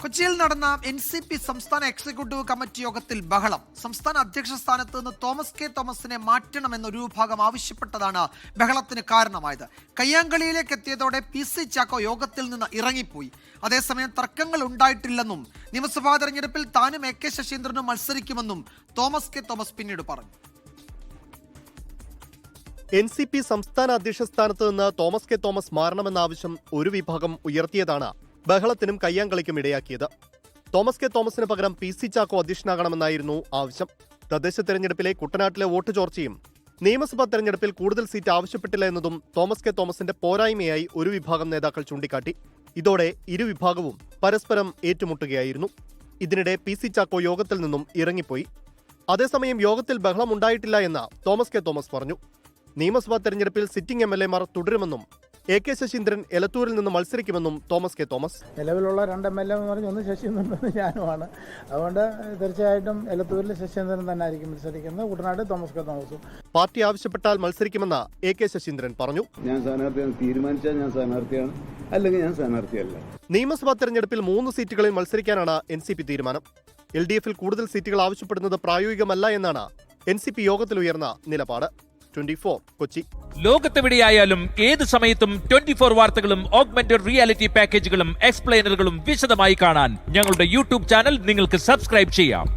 കൊച്ചിയിൽ നടന്ന NCP സംസ്ഥാന എക്സിക്യൂട്ടീവ് കമ്മിറ്റി യോഗത്തിൽ ബഹളം. സംസ്ഥാന അധ്യക്ഷ സ്ഥാനത്ത് നിന്ന് തോമസ് കെ തോമസിനെ മാറ്റണമെന്നൊരു വിഭാഗം ആവശ്യപ്പെട്ടതാണ് ബഹളത്തിന് കാരണമായത്. കയ്യാങ്കളിയിലേക്ക് എത്തിയതോടെ PC ചാക്കോ യോഗത്തിൽ നിന്ന് ഇറങ്ങിപ്പോയി. അതേസമയം തർക്കങ്ങൾ ഉണ്ടായിട്ടില്ലെന്നും നിയമസഭാ തെരഞ്ഞെടുപ്പിൽ താനും AK ശശീന്ദ്രനും മത്സരിക്കുമെന്നും തോമസ് കെ തോമസ് പിന്നീട് പറഞ്ഞു. NCP സംസ്ഥാന അധ്യക്ഷ സ്ഥാനത്ത് നിന്ന് തോമസ് കെ തോമസ് മാറണമെന്ന ആവശ്യം ഒരു വിഭാഗം ഉയർത്തിയതാണ് ബഹളത്തിനും കയ്യാങ്കളിക്കും ഇടയാക്കിയത്. തോമസ് കെ തോമസിന് പകരം PC ചാക്കോ അധ്യക്ഷനാകണമെന്നായിരുന്നു ആവശ്യം. തദ്ദേശ തെരഞ്ഞെടുപ്പിലെ കുട്ടനാട്ടിലെ വോട്ട് ചോർച്ചയും നിയമസഭാ തെരഞ്ഞെടുപ്പിൽ കൂടുതൽ സീറ്റ് ആവശ്യപ്പെട്ടില്ല എന്നതും തോമസ് കെ തോമസിന്റെ പോരായ്മയായി ഒരു വിഭാഗം നേതാക്കൾ ചൂണ്ടിക്കാട്ടി. ഇതോടെ ഇരുവിഭാഗവും പരസ്പരം ഏറ്റുമുട്ടുകയായിരുന്നു. ഇതിനിടെ PC ചാക്കോ യോഗത്തിൽ നിന്നും ഇറങ്ങിപ്പോയി. അതേസമയം യോഗത്തിൽ ബഹളമുണ്ടായിട്ടില്ല എന്ന് തോമസ് കെ തോമസ് പറഞ്ഞു. നിയമസഭാ തെരഞ്ഞെടുപ്പിൽ സിറ്റിംഗ് MLA മാർ തുടരുമെന്നും AK ശശീന്ദ്രൻ എലത്തൂരിൽ നിന്ന് മത്സരിക്കുമെന്നും തോമസ് കെ തോമസ്. നിലവിലുള്ള 2 MLA എന്ന് പറഞ്ഞ് ഒന്ന് ശശീന്ദ്രൻ ഞാനുമാണ്. അതുകൊണ്ട് തീർച്ചയായിട്ടും എലത്തൂരിൽ ശശീന്ദ്രൻ തന്നെ ആയിരിക്കും മത്സരിക്കുന്നത്, കുട്ടനാട് തോമസ് കെ തോമസും. പാർട്ടി ആവശ്യപ്പെട്ടാൽ മത്സരിക്കുമെന്ന് AK ശശീന്ദ്രൻ പറഞ്ഞു. ഞാൻ സ്ഥാനാർത്ഥിയാണ്, തീരുമാനിച്ചാൽ ഞാൻ സ്ഥാനാർത്ഥിയാണ്, അല്ലെങ്കിൽ ഞാൻ സ്ഥാനാർത്ഥിയല്ല. നിയമസഭാ തെരഞ്ഞെടുപ്പിൽ 3 സീറ്റുകളിൽ മത്സരിക്കാനാണ് NCP തീരുമാനം. LDF-ൽ കൂടുതൽ സീറ്റുകൾ ആവശ്യപ്പെടുന്നത് പ്രായോഗികമല്ല എന്നാണ് NCP യോഗത്തിൽ ഉയർന്ന നിലപാട്. 24 കൊച്ചി. ലോകത്തെവിടെയായാലും ഏത് സമയത്തും 24 വാർത്തകളും ഓഗ്മെന്റഡ് റിയാലിറ്റി പാക്കേജുകളും എക്സ്പ്ലെയിനറുകളും വിശദമായി കാണാൻ ഞങ്ങളുടെ YouTube ചാനൽ നിങ്ങൾക്ക് സബ്സ്ക്രൈബ് ചെയ്യാം.